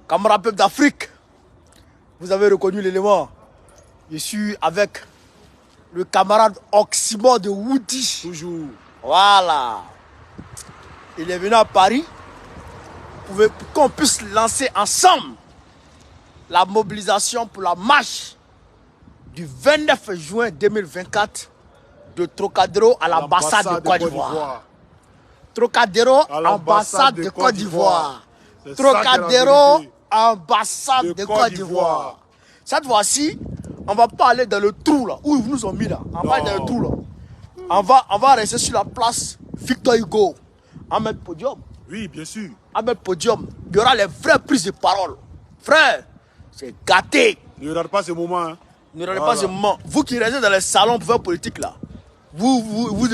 Camarades peuple d'Afrique, vous avez reconnu l'élément. Je suis avec le camarade Oxymore de Woody. Toujours. Voilà. Il est venu à Paris pour qu'on puisse lancer ensemble la mobilisation pour la marche du 29 juin 2024 de Trocadéro à l'ambassade de Côte d'Ivoire. Trocadéro, ambassade de Côte d'Ivoire. Trocadéro, ambassade de Côte d'Ivoire. Cette fois-ci, on ne va pas aller dans le trou là, où ils nous ont mis là. On va aller dans le trou là. On va rester sur la place Victor Hugo. On va mettre podium. Oui, bien sûr. On va mettre podium. Il y aura les vraies prises de parole. Frère, c'est gâté. Ne regardez pas ce moment. Hein. Ne regardez pas ce moment. Vous qui restez dans les salons pour faire politique là, vous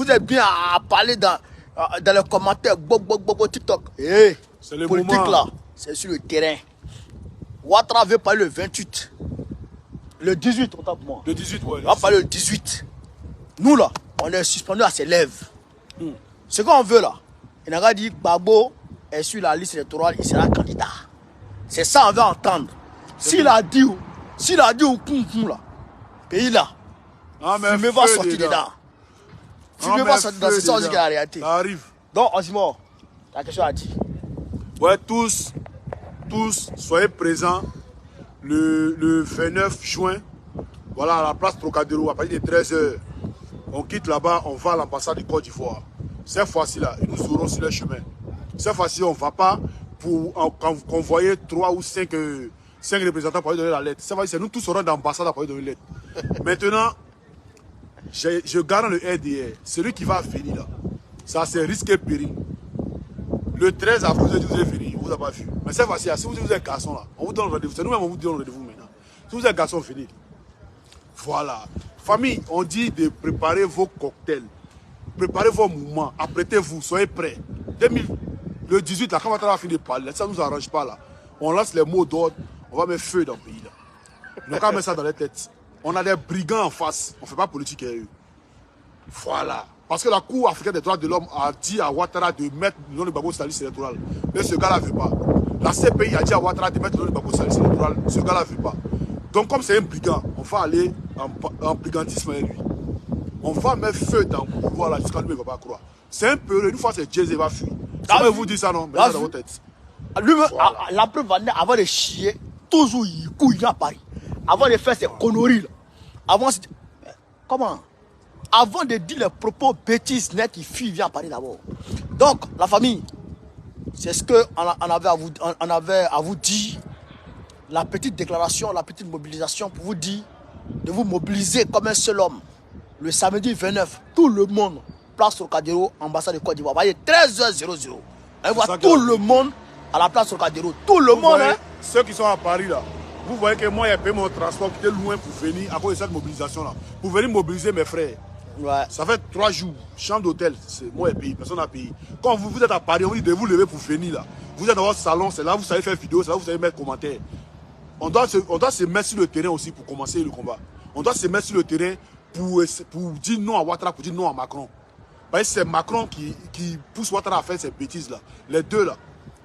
êtes bien à parler dans les commentaires, TikTok. Hey, c'est le politique moment. Là, c'est sur le terrain. Ouattara veut parler le 28. Le 18, autant pour moi. Le 18, ouais. On va parler le 18. Nous là, on est suspendu à ses lèvres. Ce qu'on veut là, il n'a pas dit Gbagbo est sur la liste électorale, il sera candidat. C'est ça qu'on veut entendre. S'il a dit au là, pays là, fumée va sortir dedans. Fumée va sortir dedans, c'est ça aussi qui est la réalité. Ça arrive. Donc, Oxymore, la question a dit. Ouais, tous, soyez présents le 29 juin. Voilà, à la place Trocadéro, à partir de 13h. On quitte là-bas, on va à l'ambassade de Côte d'Ivoire. Cette fois-ci-là, ils nous auront sur le chemin. Cette fois-ci, on ne va pas pour convoyer 3 ou 5 représentants pour aller donner la lettre. Cette fois-ci, c'est nous tous serons dans l'ambassade pour aller donner la lettre. Maintenant, je garde le RDR. Celui qui va venir là, ça c'est risqué péril. Le 13 avril, vous allez venir, on ne vous a pas vu. Mais cette fois-ci, si vous êtes garçon là, on vous donne le rendez-vous. C'est nous-mêmes on vous donne le rendez-vous maintenant. Si vous êtes garçon, venez. Voilà. Famille, on dit de préparer vos cocktails. Préparez vos mouvements. Apprêtez-vous, soyez prêts. Le 18, là, quand on va finir de parler, ça ne nous arrange pas là. On lance les mots d'ordre, on va mettre feu dans le pays là. On va mettre ça dans les têtes. On a des brigands en face. On ne fait pas politique avec eux. Voilà. Parce que la Cour africaine des droits de l'homme a dit à Ouattara de mettre le nom de Gbagbo sur la liste électorale. Mais ce gars-là ne veut pas. La CPI a dit à Ouattara de mettre le nom de Gbagbo sur la liste électorale. Ce gars-là ne veut pas. Donc comme c'est un brigand, on va aller en brigantisme avec lui. On va mettre feu dans le pouvoir là jusqu'à lui, il ne va pas croire. C'est un peu, une fois c'est Jay, il va fuir. Ça vous dit ça non? Mais dans votre tête. Lui, voilà. La preuve, avant de chier, toujours il couille à Paris. Avant de faire ses conneries là. Comment? Avant de dire les propos bêtises net, il fuit, il vient à Paris d'abord. Donc, la famille, c'est ce qu'on avait à vous dire. La petite déclaration, la petite mobilisation pour vous dire de vous mobiliser comme un seul homme. Le samedi 29, tout le monde, place Trocadéro, ambassade de Côte d'Ivoire. Voyez, 13h00. On voit tout le monde à la place Trocadéro. Tout le monde. Voyez, ceux qui sont à Paris là, vous voyez que moi, j'ai payé mon transport qui était loin pour venir à cause de cette mobilisation là. Pour venir mobiliser mes frères. Ouais. Ça fait 3 jours, chambre d'hôtel, c'est moi qui paye, personne n'a payé. Quand vous êtes à Paris, on vous dit de vous lever pour venir là. Vous êtes dans votre salon, c'est là où vous savez faire vidéo, c'est là où vous savez mettre commentaires. On doit se mettre sur le terrain aussi pour commencer le combat. On doit se mettre sur le terrain pour dire non à Ouattara, pour dire non à Macron. Parce que c'est Macron qui pousse Ouattara à faire ces bêtises là. Les deux là,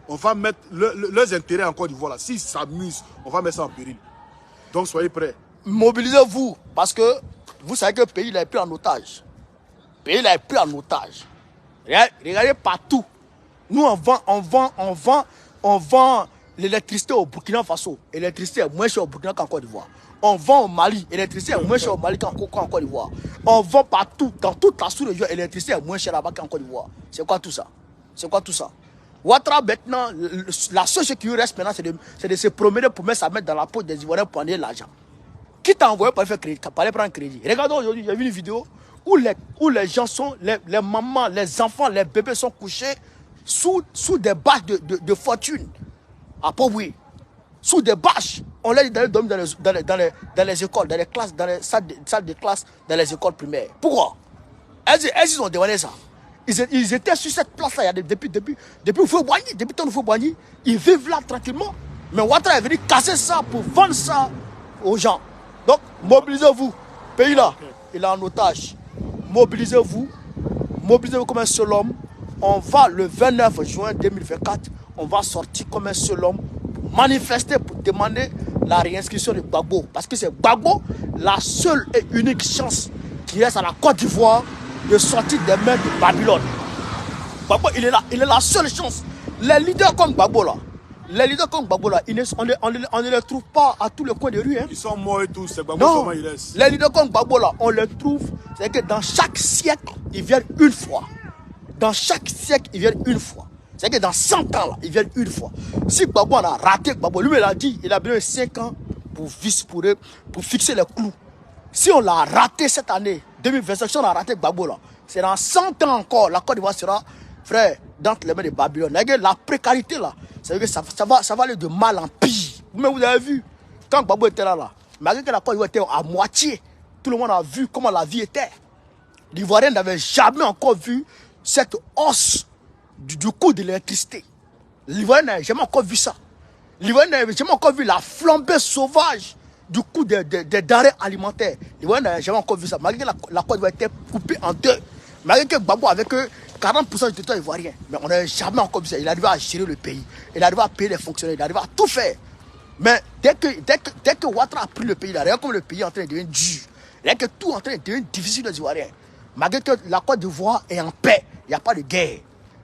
on va mettre leurs intérêts en Côte d'Ivoire là. S'ils s'amusent, on va mettre ça en péril. Donc soyez prêts. Mobilisez-vous parce que vous savez que le pays est pris en otage. Le pays est pris en otage. Regardez partout. Nous, on vend l'électricité au Burkina Faso. L'électricité est moins chère au Burkina qu'en Côte d'Ivoire. On vend au Mali. L'électricité est moins chère au Mali qu'en Côte d'Ivoire. On vend partout, dans toute la sous-région. L'électricité est moins chère là-bas qu'en Côte d'Ivoire. C'est quoi tout ça? C'est quoi tout ça? Ouattara, maintenant, la seule chose qui lui reste maintenant, c'est de se promener pour mettre sa main dans la poche des Ivoiriens pour prendre l'argent. Qui t'a envoyé pour faire crédit, pour aller prendre crédit? Regardez aujourd'hui, j'ai vu une vidéo où les gens sont, les mamans, les enfants, les bébés sont couchés sous des bâches de fortune. À Pau-Oui. Sous des bâches. On leur dit d'aller dormir dans les écoles, dans les classes, dans les salles de classe, dans les écoles primaires. Pourquoi? Ils ont demandé ça. Ils étaient sur cette place-là depuis Fouboigny, depuis tant de Fouboigny. Ils vivent là tranquillement. Mais Ouattara est venu casser ça pour vendre ça aux gens. Donc, mobilisez-vous. Pays là, il est en otage. Mobilisez-vous. Mobilisez-vous comme un seul homme. on va le 29 juin 2024, on va sortir comme un seul homme pour manifester, pour demander la réinscription de Gbagbo. Parce que c'est Gbagbo la seule et unique chance qui reste à la Côte d'Ivoire de sortir des mains de Babylone. Gbagbo, il est la seule chance. Les leaders comme Gbagbo là, on ne les trouve pas à tous les coins de rue. Hein. Ils sont morts et tout, c'est Gbagbo Non, il reste. les leaders comme Gbagbo là, on les trouve, c'est que dans chaque siècle, ils viennent une fois. Dans chaque siècle, ils viennent une fois. C'est que dans 100 ans là, ils viennent une fois. Si Gbagbo on a raté Gbagbo, lui il a dit, il a besoin de 5 ans pour fixer les clous. Si on l'a raté cette année, 2025, si on a raté Gbagbo là, c'est dans 100 ans encore, la Côte d'Ivoire sera, frère, dans les mains de Babylone. La précarité là, c'est que ça va aller de mal en pire. Mais vous avez vu, quand Gbagbo était là, malgré que la Côte d'Ivoire était à moitié, tout le monde a vu comment la vie était. L'Ivoirien n'avait jamais encore vu cette hausse du coût de l'électricité. L'Ivoirien n'avait jamais encore vu ça. L'Ivoirien n'avait jamais encore vu la flambée sauvage du coût des denrées alimentaires. L'Ivoirien n'avait jamais encore vu ça. Malgré que la Côte d'Ivoire était coupée en deux. Malgré que Gbagbo avait que 40% du territoire ivoirien. Mais on n'avait jamais encore vu ça. Il arrivait à gérer le pays. Il arrivait à payer les fonctionnaires. Il arrivait à tout faire. Mais dès que Ouattara a pris le pays, regarde comme le pays est en train de devenir dur. Regarde que tout est en train de devenir difficile aux Ivoiriens. Malgré que la Côte d'Ivoire est en paix, il n'y a pas de guerre.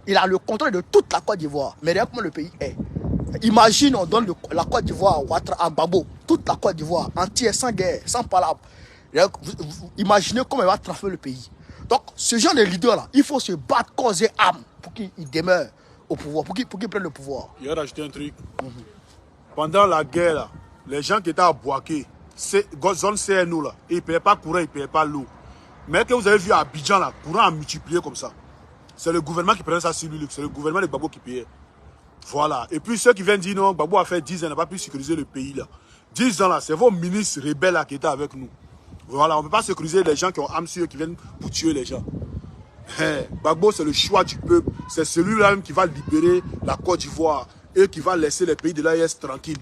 Il a le contrôle de toute la Côte d'Ivoire. Mais regarde comment le pays est. Imagine, on donne la Côte d'Ivoire à Ouattara, à Gbagbo. Toute la Côte d'Ivoire entière, sans guerre, sans palabre. Imaginez comment il va transformer le pays. Donc, ce genre de leader-là, il faut se battre corps et âme pour qu'il demeure au pouvoir, pour qu'il prenne le pouvoir. Il a rajouté un truc. Pendant la guerre, là, les gens qui étaient à Boaké, zone CNO, là, ils ne payaient pas courant, ils ne payaient pas l'eau. Mais que vous avez vu à Abidjan, là, courant a multiplié comme ça. C'est le gouvernement qui prenait ça sur lui, c'est le gouvernement de Gbagbo qui payait. Voilà. Et puis ceux qui viennent dire non, Gbagbo a fait 10 ans, n'a pas pu sécuriser le pays, là. 10 ans, là, c'est vos ministres rebelles là, qui étaient avec nous. Voilà, on ne peut pas sécuriser les gens qui ont âme sur eux, qui viennent pour tuer les gens. Gbagbo, c'est le choix du peuple. C'est celui-là même qui va libérer la Côte d'Ivoire et qui va laisser les pays de l'AES tranquilles.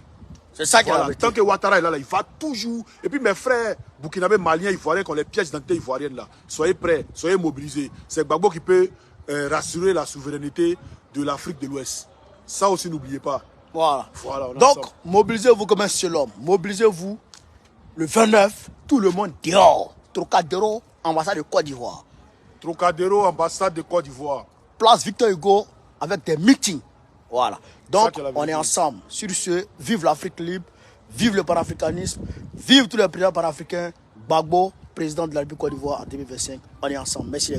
C'est ça qu'il a Voilà. Tant que Ouattara est là, il va toujours. Et puis mes frères burkinabés, maliens, ivoiriens, qui ont les pièces d'identité ivoiriennes là, soyez prêts, soyez mobilisés. C'est Gbagbo qui peut rassurer la souveraineté de l'Afrique de l'Ouest. Ça aussi, n'oubliez pas. Voilà. Voilà, donc, mobilisez-vous comme un seul homme. Mobilisez-vous le 29, tout le monde dehors. Trocadéro, ambassade de Côte d'Ivoire. Trocadéro, ambassade de Côte d'Ivoire. Place Victor Hugo avec des meetings. Voilà. Donc, on est vérité. ensemble. Sur ce, vive l'Afrique libre, vive le panafricanisme, vive tous les présidents panafricains. Gbagbo, président de la République Côte d'Ivoire en 2025. On est ensemble. Merci les gars.